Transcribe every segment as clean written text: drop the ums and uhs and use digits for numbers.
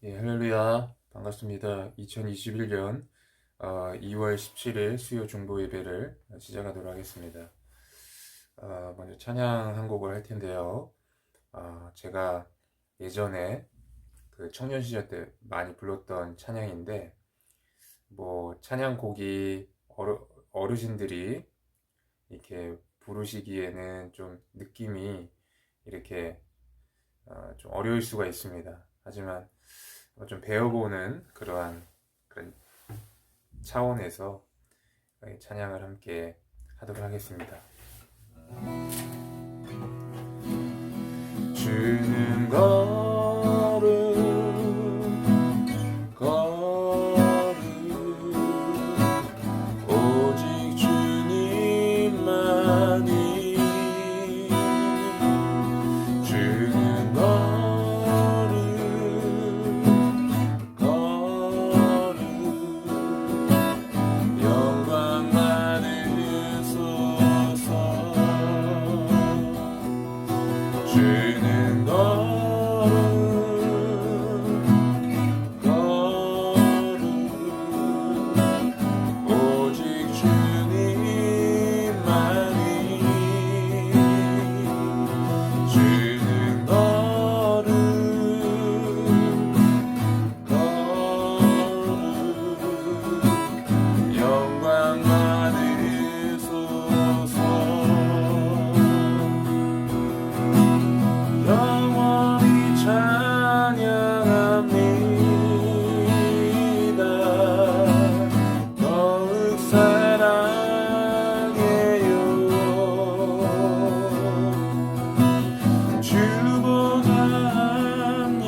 예, 할렐루야. 반갑습니다. 2021년 2월 17일 수요 중보 예배를 시작하도록 하겠습니다. 먼저 찬양 한 곡을 할 텐데요. 제가 예전에 그 청년 시절 때 많이 불렀던 찬양인데, 찬양곡이 어르신들이 이렇게 부르시기에는 좀 느낌이 이렇게 좀 어려울 수가 있습니다. 하지만 좀 배워보는 그런 차원에서 찬양을 함께 하도록 하겠습니다. 주는 걸음 오직 주님만이 주는 영광 받으소서. 주는 오직 주님만이 주는 영광 받으소서. 영원히 찬양합니다. 더욱 사랑해요. 주보다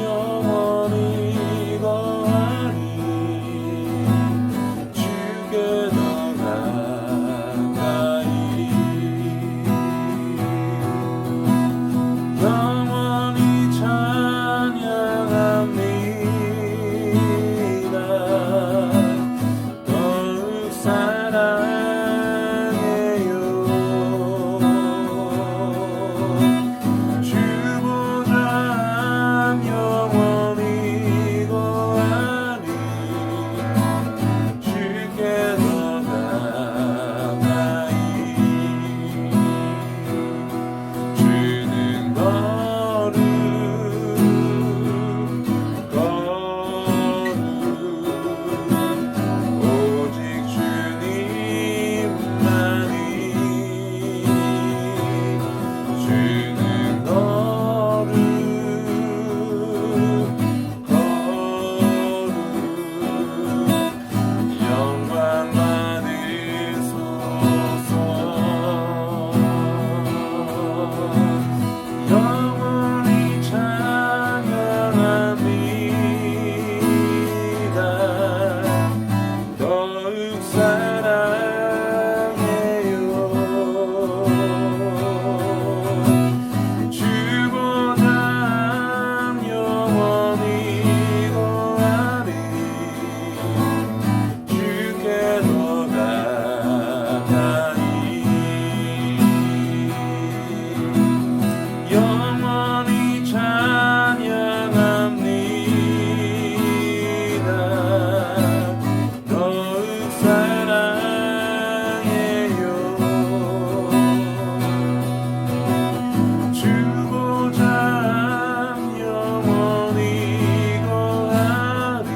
영원히 거하리. 주께 더 가까이. 영원히 찬양합니다. 더욱 사랑해요. 주보다 영원히 거하리. 주께 더 가까이. 주는 오직 주님만이 주는 영광 받으소서. 영원히 찬양합니다. 더욱 사랑해요. 주보다 영원히 거하리. 주께 더 가까이. 영원히 찬양합니다. 더욱 사랑해요. 주보다 영원히 거하리.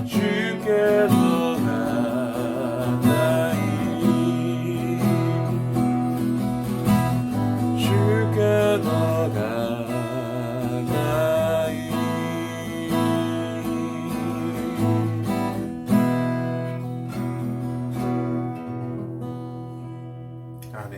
주께 더 가까이. 주께 더 가까이. 아멘.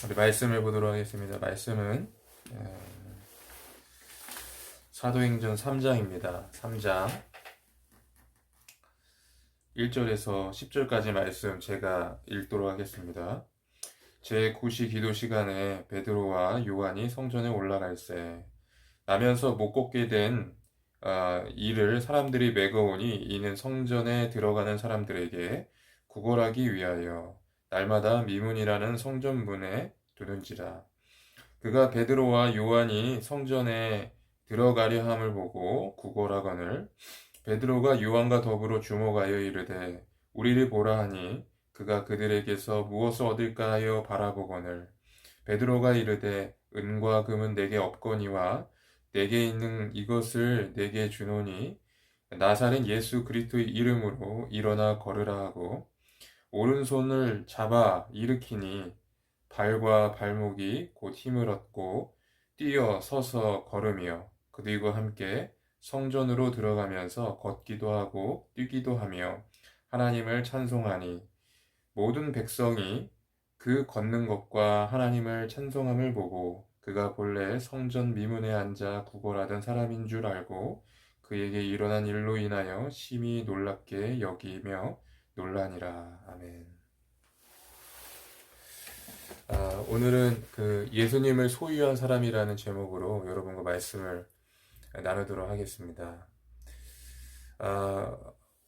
우리 말씀을 보도록 하겠습니다. 말씀은 사도행전 3장입니다. 3장 1절에서 10절까지 말씀 제가 읽도록 하겠습니다. 제9시 기도 시간에 베드로와 요한이 성전에 올라갈새 나면서 못 걷게 된 이를 사람들이 매거오니 이는 성전에 들어가는 사람들에게 구걸하기 위하여 날마다 미문이라는 성전문에 두는지라. 그가 베드로와 요한이 성전에 들어가려 함을 보고 구걸하거늘 베드로가 요한과 더불어 주목하여 이르되 우리를 보라 하니 그가 그들에게서 무엇을 얻을까 하여 바라보거늘 베드로가 이르되 은과 금은 내게 없거니와 내게 있는 이것을 내게 주노니 나사렛 예수 그리스도의 이름으로 일어나 걸으라 하고 오른손을 잡아 일으키니 발과 발목이 곧 힘을 얻고 뛰어 서서 걸으며 그들과 함께 성전으로 들어가면서 걷기도 하고 뛰기도 하며 하나님을 찬송하니 모든 백성이 그 걷는 것과 하나님을 찬송함을 보고 그가 본래 성전 미문에 앉아 구걸하던 사람인 줄 알고 그에게 일어난 일로 인하여 심히 놀랍게 여기며 놀라니라. 아멘. 오늘은 그 예수님을 소유한 사람이라는 제목으로 여러분과 말씀을 나누도록 하겠습니다.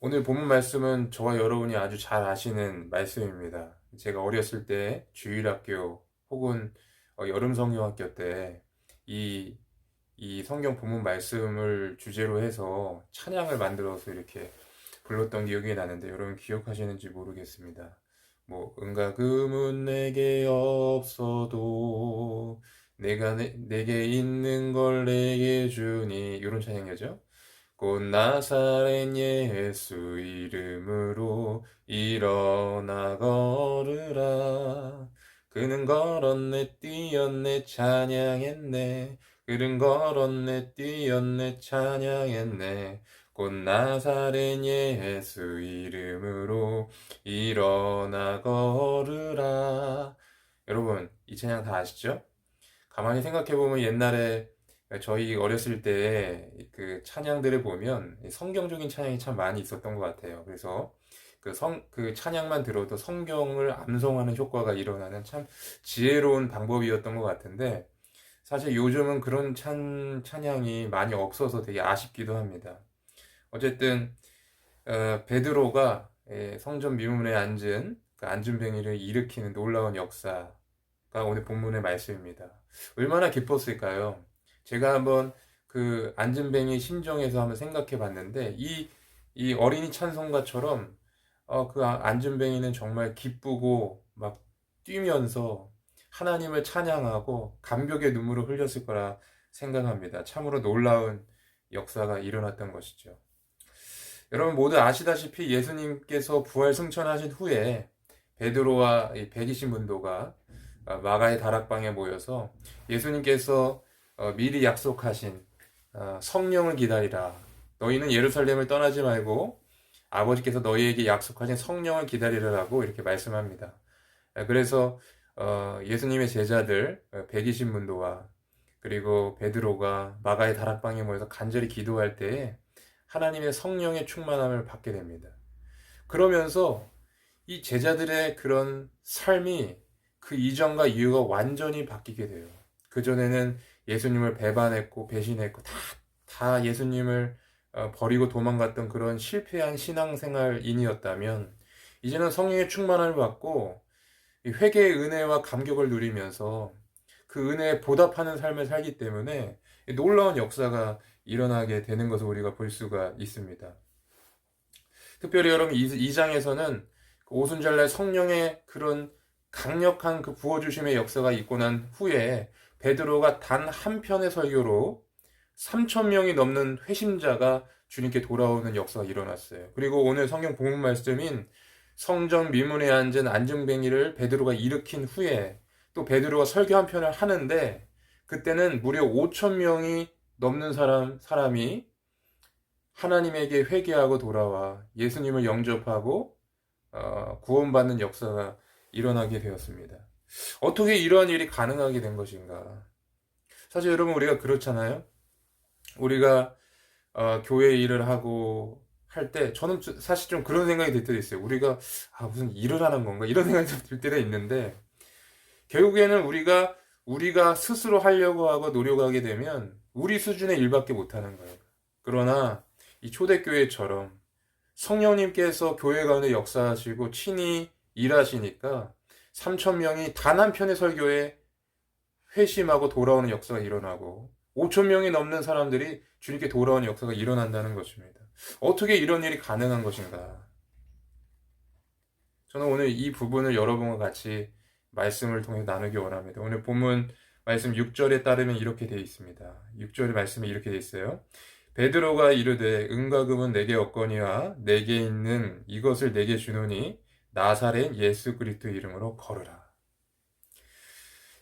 오늘 본문 말씀은 저와 여러분이 아주 잘 아시는 말씀입니다. 제가 어렸을 때 주일학교 혹은 여름 성경학교 때 이 성경 본문 말씀을 주제로 해서 찬양을 만들어서 이렇게 불렀던 기억이 나는데 여러분 기억하시는지 모르겠습니다. 뭐 은과 금은 내게 없어도 내게 있는 걸 내게 주니 이런 찬양이죠. 곧 나사렛 예수 이름으로 일어나 걸으라. 그는 걸었네 뛰었네 찬양했네. 그는 걸었네 뛰었네 찬양했네. 곧 나사렛 예수 이름으로 일어나 걸으라. 여러분 이 찬양 다 아시죠? 가만히 생각해보면 옛날에 저희 어렸을 때 그 찬양들을 보면 성경적인 찬양이 참 많이 있었던 것 같아요. 그래서 그 찬양만 들어도 성경을 암송하는 효과가 일어나는 참 지혜로운 방법이었던 것 같은데 사실 요즘은 그런 찬양이 많이 없어서 되게 아쉽기도 합니다. 어쨌든 베드로가 성전 미문에 앉은 그 안진뱅이를 일으키는 놀라운 역사가 오늘 본문의 말씀입니다. 얼마나 기뻤을까요? 제가 한번 그 안진뱅이 심정에서 한번 생각해 봤는데 이 어린이 찬송가처럼 그 안진뱅이는 정말 기쁘고 막 뛰면서 하나님을 찬양하고 감격의 눈물을 흘렸을 거라 생각합니다. 참으로 놀라운 역사가 일어났던 것이죠. 여러분 모두 아시다시피 예수님께서 부활 승천하신 후에 베드로와 120문도가 마가의 다락방에 모여서 예수님께서 미리 약속하신 성령을 기다리라. 너희는 예루살렘을 떠나지 말고 아버지께서 너희에게 약속하신 성령을 기다리라라고 이렇게 말씀합니다. 그래서 예수님의 제자들 120문도와 그리고 베드로가 마가의 다락방에 모여서 간절히 기도할 때에 하나님의 성령의 충만함을 받게 됩니다. 그러면서 이 제자들의 그런 삶이 그 이전과 이후가 완전히 바뀌게 돼요. 그전에는 예수님을 배반했고 배신했고 다 예수님을 버리고 도망갔던 그런 실패한 신앙생활인이었다면 이제는 성령의 충만함을 받고 회개의 은혜와 감격을 누리면서 그 은혜에 보답하는 삶을 살기 때문에 놀라운 역사가 일어나게 되는 것을 우리가 볼 수가 있습니다. 특별히 여러분 이 장에서는 오순절날 성령의 그런 강력한 그 부어주심의 역사가 있고 난 후에 베드로가 단 한 편의 설교로 3,000명이 넘는 회심자가 주님께 돌아오는 역사가 일어났어요. 그리고 오늘 성경 본문 말씀인 성전 미문에 앉은 안진뱅이를 베드로가 일으킨 후에 또 베드로가 설교 한 편을 하는데 그때는 무려 5,000명이 넘는 사람이 하나님에게 회개하고 돌아와 예수님을 영접하고 구원받는 역사가 일어나게 되었습니다. 어떻게 이러한 일이 가능하게 된 것인가? 사실 여러분 우리가 그렇잖아요. 우리가 교회 일을 하고 할 때 저는 사실 좀 그런 생각이 들 때도 있어요. 우리가 무슨 일을 하는 건가? 이런 생각이 좀 들 때가 있는데 결국에는 우리가 스스로 하려고 하고 노력하게 되면 우리 수준의 일밖에 못하는 거예요. 그러나 이 초대교회처럼 성령님께서 교회 가운데 역사하시고 친히 일하시니까 3천 명이 단 한 편의 설교에 회심하고 돌아오는 역사가 일어나고 5천 명이 넘는 사람들이 주님께 돌아오는 역사가 일어난다는 것입니다. 어떻게 이런 일이 가능한 것인가? 저는 오늘 이 부분을 여러분과 같이 말씀을 통해 나누기 원합니다. 오늘 본문 말씀 6절에 따르면 이렇게 되어 있습니다. 6절의 말씀에 이렇게 되어 있어요. 베드로가 이르되 은과 금은 내게 없거니와 내게 있는 이것을 내게 주노니 나사렛 예수 그리스도 이름으로 걸으라.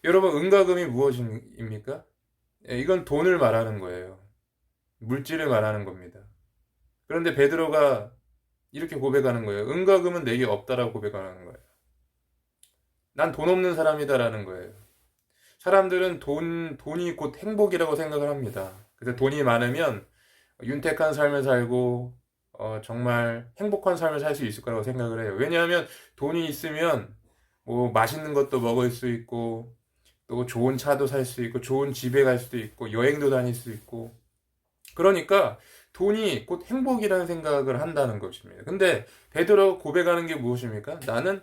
여러분, 은과 금이 무엇입니까? 이건 돈을 말하는 거예요. 물질을 말하는 겁니다. 그런데 베드로가 이렇게 고백하는 거예요. 은과 금은 내게 없다라고 고백하는 거예요. 난 돈 없는 사람이다라는 거예요. 사람들은 돈이 곧 행복이라고 생각을 합니다. 그래서 돈이 많으면 윤택한 삶을 살고 정말 행복한 삶을 살 수 있을 거라고 생각을 해요. 왜냐하면 돈이 있으면 뭐 맛있는 것도 먹을 수 있고 또 좋은 차도 살 수 있고 좋은 집에 갈 수도 있고 여행도 다닐 수 있고 그러니까 돈이 곧 행복이라는 생각을 한다는 것입니다. 근데 베드로가 고백하는 게 무엇입니까? 나는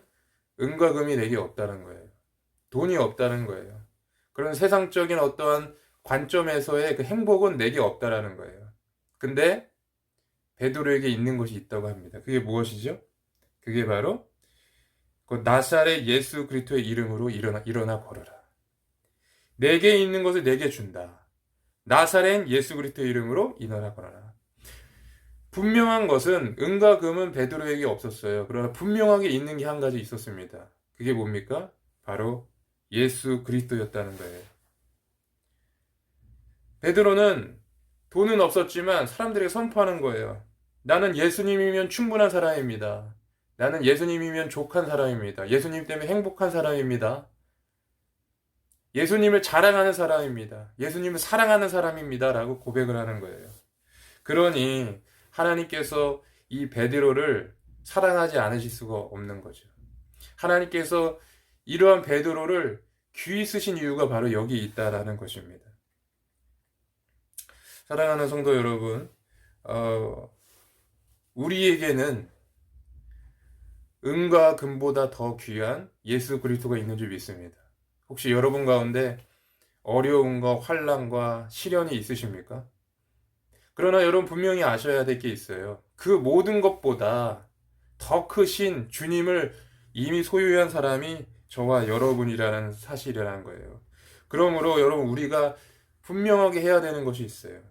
은과 금이 내게 없다는 거예요. 돈이 없다는 거예요. 그런 세상적인 어떠한 관점에서의 그 행복은 내게 없다라는 거예요. 근데 베드로에게 있는 것이 있다고 합니다. 그게 무엇이죠? 그게 바로 그 나사렛 예수 그리스도의 이름으로 일어나 걸어라. 내게 있는 것을 내게 준다. 나사렛 예수 그리스도의 이름으로 일어나 걸어라. 분명한 것은 은과 금은 베드로에게 없었어요. 그러나 분명하게 있는 게 한 가지 있었습니다. 그게 뭡니까? 바로 예수 그리스도였다는 거예요. 베드로는 돈은 없었지만 사람들에게 선포하는 거예요. 나는 예수님이면 충분한 사람입니다. 나는 예수님이면 족한 사람입니다. 예수님 때문에 행복한 사람입니다. 예수님을 자랑하는 사람입니다. 예수님을 사랑하는 사람입니다. 라고 고백을 하는 거예요. 그러니 하나님께서 이 베드로를 사랑하지 않으실 수가 없는 거죠. 하나님께서 이러한 베드로를 귀히 쓰신 이유가 바로 여기 있다라는 것입니다. 사랑하는 성도 여러분, 우리에게는 은과 금보다 더 귀한 예수 그리스도가 있는 줄 믿습니다. 혹시 여러분 가운데 어려움과 환난과 시련이 있으십니까? 그러나 여러분 분명히 아셔야 될 게 있어요. 그 모든 것보다 더 크신 주님을 이미 소유한 사람이 저와 여러분이라는 사실이라는 거예요. 그러므로 여러분 우리가 분명하게 해야 되는 것이 있어요.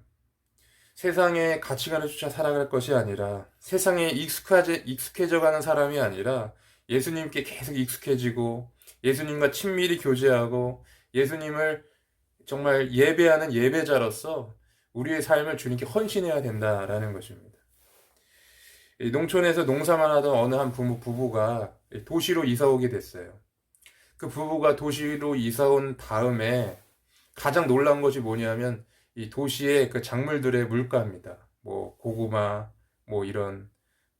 세상의 가치관을 쫓아 살아갈 것이 아니라 세상에 익숙해져 가는 사람이 아니라 예수님께 계속 익숙해지고 예수님과 친밀히 교제하고 예수님을 정말 예배하는 예배자로서 우리의 삶을 주님께 헌신해야 된다라는 것입니다. 농촌에서 농사만 하던 어느 한 부부가 도시로 이사 오게 됐어요. 그 부부가 도시로 이사 온 다음에 가장 놀라운 것이 뭐냐면 이 도시의 그 작물들의 물가입니다. 뭐 고구마, 뭐 이런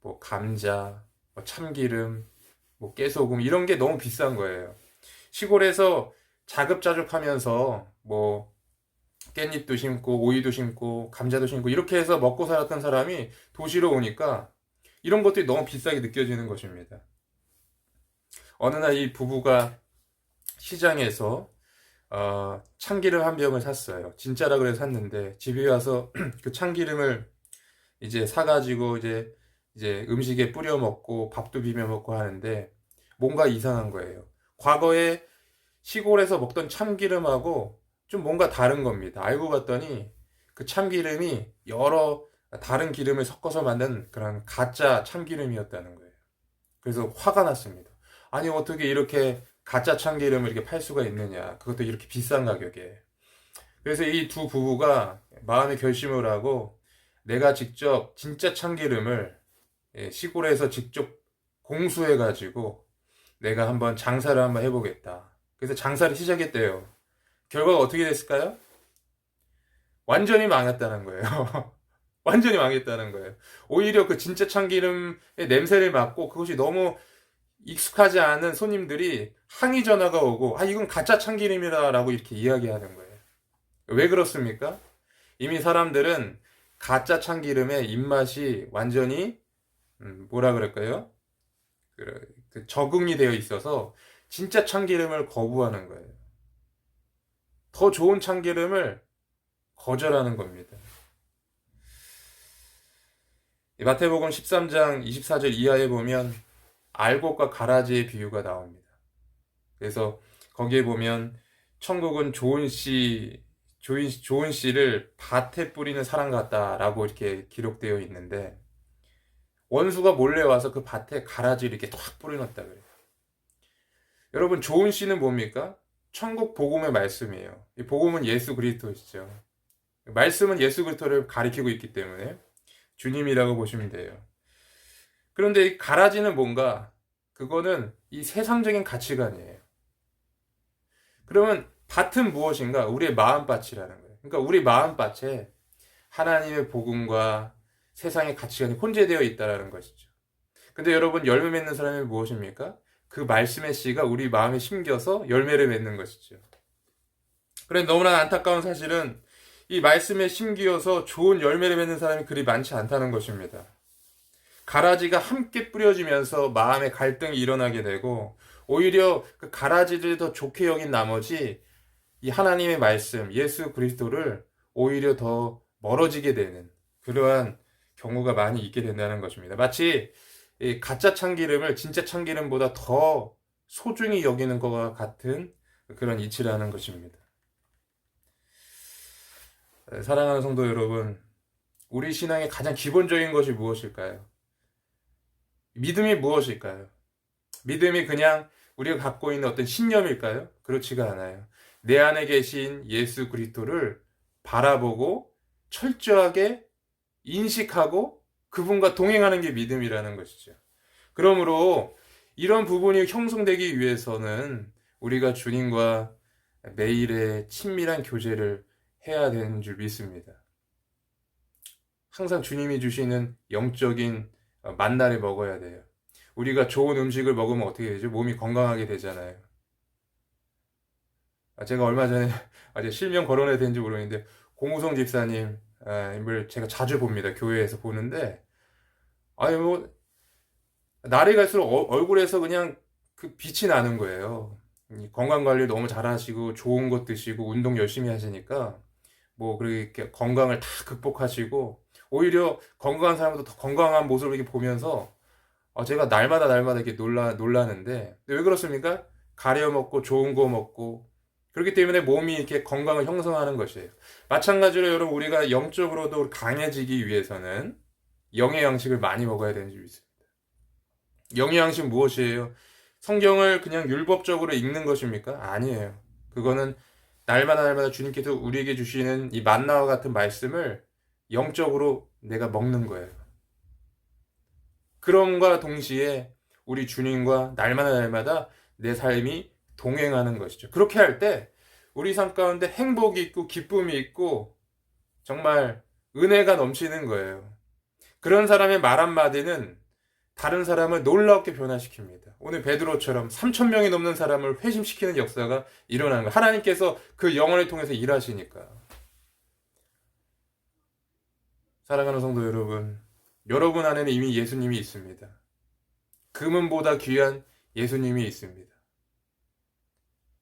뭐 감자, 뭐 참기름, 뭐 깨소금 이런 게 너무 비싼 거예요. 시골에서 자급자족하면서 뭐 깻잎도 심고 오이도 심고 감자도 심고 이렇게 해서 먹고 살았던 사람이 도시로 오니까 이런 것들이 너무 비싸게 느껴지는 것입니다. 어느 날 이 부부가 시장에서 참기름 한 병을 샀어요. 진짜라 그래서 샀는데 집에 와서 그 참기름을 이제 사가지고 이제 음식에 뿌려 먹고 밥도 비벼 먹고 하는데 뭔가 이상한 거예요. 과거에 시골에서 먹던 참기름하고 좀 뭔가 다른 겁니다. 알고 봤더니 그 참기름이 여러 다른 기름을 섞어서 만든 그런 가짜 참기름이었다는 거예요. 그래서 화가 났습니다. 아니 어떻게 이렇게 가짜 참기름을 이렇게 팔 수가 있느냐. 그것도 이렇게 비싼 가격에. 그래서 이 두 부부가 마음의 결심을 하고 내가 직접 진짜 참기름을 시골에서 직접 공수해가지고 내가 한번 장사를 한번 해보겠다. 그래서 장사를 시작했대요. 결과가 어떻게 됐을까요? 완전히 망했다는 거예요. 완전히 망했다는 거예요. 오히려 그 진짜 참기름의 냄새를 맡고 그것이 너무 익숙하지 않은 손님들이 항의 전화가 오고 이건 가짜 참기름이라고 이렇게 이야기하는 거예요. 왜 그렇습니까? 이미 사람들은 가짜 참기름의 입맛이 완전히 뭐라 그럴까요? 그 적응이 되어 있어서 진짜 참기름을 거부하는 거예요. 더 좋은 참기름을 거절하는 겁니다. 마태복음 13장 24절 이하에 보면 알곡과 가라지의 비유가 나옵니다. 그래서 거기에 보면 천국은 좋은 씨를 밭에 뿌리는 사람 같다라고 이렇게 기록되어 있는데, 원수가 몰래 와서 그 밭에 가라지를 이렇게 탁 뿌려놨다 그래요. 여러분, 좋은 씨는 뭡니까? 천국 복음의 말씀이에요. 이 복음은 예수 그리스도시죠. 말씀은 예수 그리스도를 가리키고 있기 때문에 주님이라고 보시면 돼요. 그런데 이 가라지는 뭔가? 그거는 이 세상적인 가치관이에요. 그러면 밭은 무엇인가? 우리의 마음밭이라는 거예요. 그러니까 우리 마음밭에 하나님의 복음과 세상의 가치관이 혼재되어 있다는 것이죠. 근데 여러분, 열매 맺는 사람이 무엇입니까? 그 말씀의 씨가 우리 마음에 심겨서 열매를 맺는 것이죠. 그런데 너무나 안타까운 사실은 이 말씀에 심기어서 좋은 열매를 맺는 사람이 그리 많지 않다는 것입니다. 가라지가 함께 뿌려지면서 마음의 갈등이 일어나게 되고, 오히려 그 가라지를 더 좋게 여긴 나머지 이 하나님의 말씀, 예수 그리스도를 오히려 더 멀어지게 되는 그러한 경우가 많이 있게 된다는 것입니다. 마치 이 가짜 참기름을 진짜 참기름보다 더 소중히 여기는 것과 같은 그런 이치라는 것입니다. 사랑하는 성도 여러분, 우리 신앙의 가장 기본적인 것이 무엇일까요? 믿음이 무엇일까요? 믿음이 그냥 우리가 갖고 있는 어떤 신념일까요? 그렇지가 않아요. 내 안에 계신 예수 그리스도를 바라보고 철저하게 인식하고 그분과 동행하는 게 믿음이라는 것이죠. 그러므로 이런 부분이 형성되기 위해서는 우리가 주님과 매일의 친밀한 교제를 해야 되는 줄 믿습니다. 항상 주님이 주시는 영적인 만나를 먹어야 돼요. 우리가 좋은 음식을 먹으면 어떻게 되죠? 몸이 건강하게 되잖아요. 제가 얼마 전에 아직 실명 거론해도 되는지 모르겠는데, 공우성 집사님을 제가 자주 봅니다. 교회에서 보는데, 아니 뭐 날이 갈수록 얼굴에서 그냥 그 빛이 나는 거예요. 건강 관리 너무 잘하시고 좋은 것 드시고 운동 열심히 하시니까 뭐 그렇게 건강을 다 극복하시고, 오히려 건강한 사람도 더 건강한 모습을 이렇게 보면서 제가 날마다 이렇게 놀라는데, 왜 그렇습니까? 가려 먹고 좋은 거 먹고 그렇기 때문에 몸이 이렇게 건강을 형성하는 것이에요. 마찬가지로 여러분, 우리가 영적으로도 강해지기 위해서는 영의 양식을 많이 먹어야 되는 줄 믿습니다. 영의 양식 무엇이에요? 성경을 그냥 율법적으로 읽는 것입니까? 아니에요. 그거는 날마다 주님께서 우리에게 주시는 이 만나와 같은 말씀을 영적으로 내가 먹는 거예요. 그럼과 동시에 우리 주님과 날마다 내 삶이 동행하는 것이죠. 그렇게 할 때 우리 삶 가운데 행복이 있고 기쁨이 있고 정말 은혜가 넘치는 거예요. 그런 사람의 말 한마디는 다른 사람을 놀랍게 변화시킵니다. 오늘 베드로처럼 3,000명이 넘는 사람을 회심시키는 역사가 일어나는 거예요. 하나님께서 그 영혼을 통해서 일하시니까. 사랑하는 성도 여러분, 여러분 안에는 이미 예수님이 있습니다. 금은보다 귀한 예수님이 있습니다.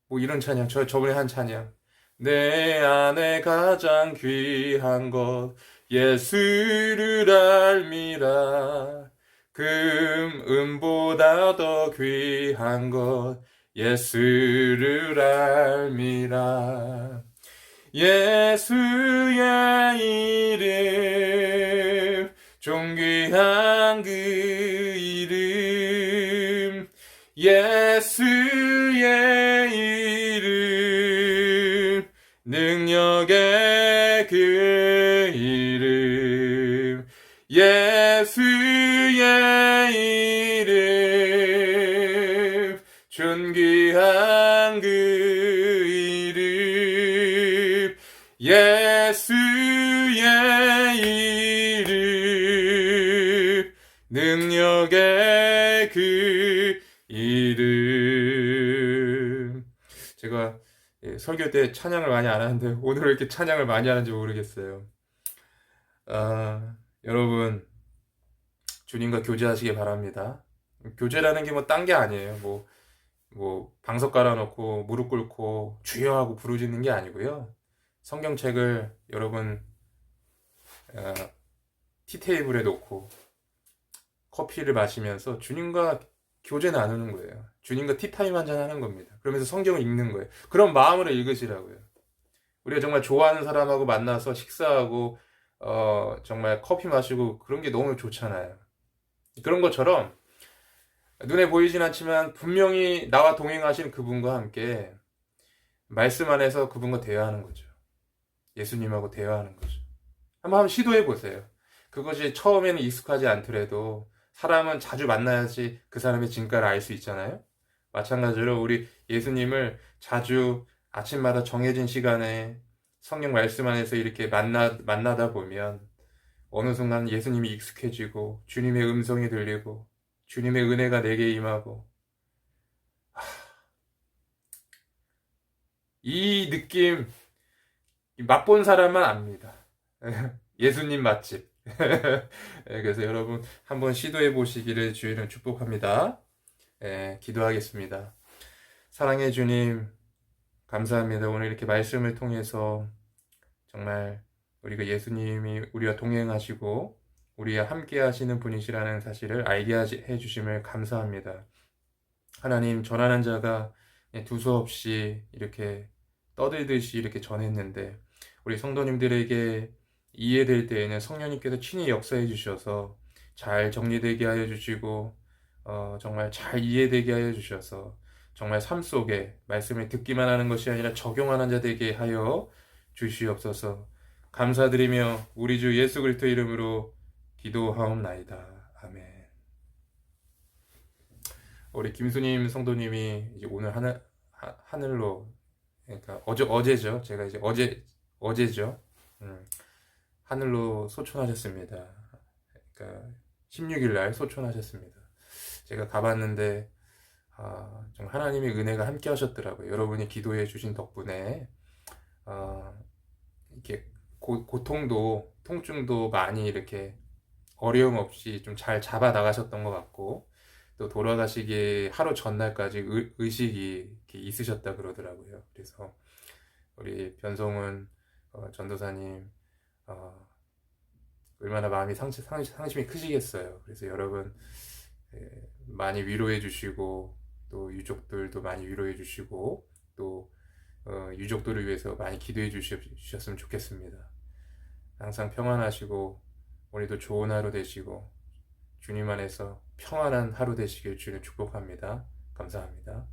뭐 이런 찬양, 저번에 한 찬양, 내 안에 가장 귀한 것 예수를 알미라. 금은보다 더 귀한 것 예수를 알미라. 예수의 이름, 존귀한 그 이름, 예수의 이름, 능력의 그 이름, 예수의 이름, 존귀한 그 이름, 예수의 이름, 능력의 그 이름. 제가 설교 때 찬양을 많이 안 하는데 오늘 왜 이렇게 찬양을 많이 하는지 모르겠어요. 여러분, 주님과 교제하시기 바랍니다. 교제라는 게 뭐 딴 게 아니에요. 뭐 방석 깔아놓고 무릎 꿇고 주여 하고 부르짖는 게 아니고요. 성경책을 여러분 어, 티테이블에 놓고 커피를 마시면서 주님과 교제 나누는 거예요. 주님과 티타임 한잔 하는 겁니다. 그러면서 성경을 읽는 거예요. 그런 마음으로 읽으시라고요. 우리가 정말 좋아하는 사람하고 만나서 식사하고 정말 커피 마시고 그런 게 너무 좋잖아요. 그런 것처럼 눈에 보이진 않지만 분명히 나와 동행하신 그분과 함께 말씀 안에서 그분과 대화하는 거죠. 예수님하고 대화하는 거죠. 한번 시도해 보세요. 그것이 처음에는 익숙하지 않더라도 사람은 자주 만나야지 그 사람의 진가를 알 수 있잖아요. 마찬가지로 우리 예수님을 자주 아침마다 정해진 시간에 성경 말씀 안에서 이렇게 만나다 보면 어느 순간 예수님이 익숙해지고 주님의 음성이 들리고 주님의 은혜가 내게 임하고 이 느낌 맛본 사람만 압니다. 예수님 맛집. 그래서 여러분 한번 시도해 보시기를 주의는 축복합니다. 기도하겠습니다. 사랑해 주님, 감사합니다. 오늘 이렇게 말씀을 통해서 정말 우리가 예수님이 우리와 동행하시고 우리와 함께 하시는 분이시라는 사실을 알게 해주심을 감사합니다. 하나님, 전하는 자가 두서없이 이렇게 떠들듯이 이렇게 전했는데 우리 성도님들에게 이해될 때에는 성령님께서 친히 역사해 주셔서 잘 정리되게 하여 주시고 정말 잘 이해되게 하여 주셔서 정말 삶 속에 말씀을 듣기만 하는 것이 아니라 적용하는 자 되게 하여 주시옵소서. 감사드리며 우리 주 예수 그리스도 이름으로 기도하옵나이다. 아멘. 우리 김수님 성도님이 이제 오늘 하늘로, 그러니까 어제죠. 제가 이제 어제죠. 하늘로 소천하셨습니다. 그러니까 16일 날 소천하셨습니다. 제가 가봤는데 좀 하나님의 은혜가 함께 하셨더라고요. 여러분이 기도해 주신 덕분에 이렇게 고통도 통증도 많이 이렇게 어려움 없이 좀 잘 잡아 나가셨던 것 같고 또 돌아가시기 하루 전날까지 의식이 이렇게 있으셨다 그러더라고요. 그래서 우리 변성훈 전도사님 얼마나 마음이 상심이 크시겠어요. 그래서 여러분 많이 위로해 주시고 또 유족들도 많이 위로해 주시고 또 유족들을 위해서 많이 기도해 주셨으면 좋겠습니다. 항상 평안하시고 오늘도 좋은 하루 되시고 주님 안에서 평안한 하루 되시길 주님 축복합니다. 감사합니다.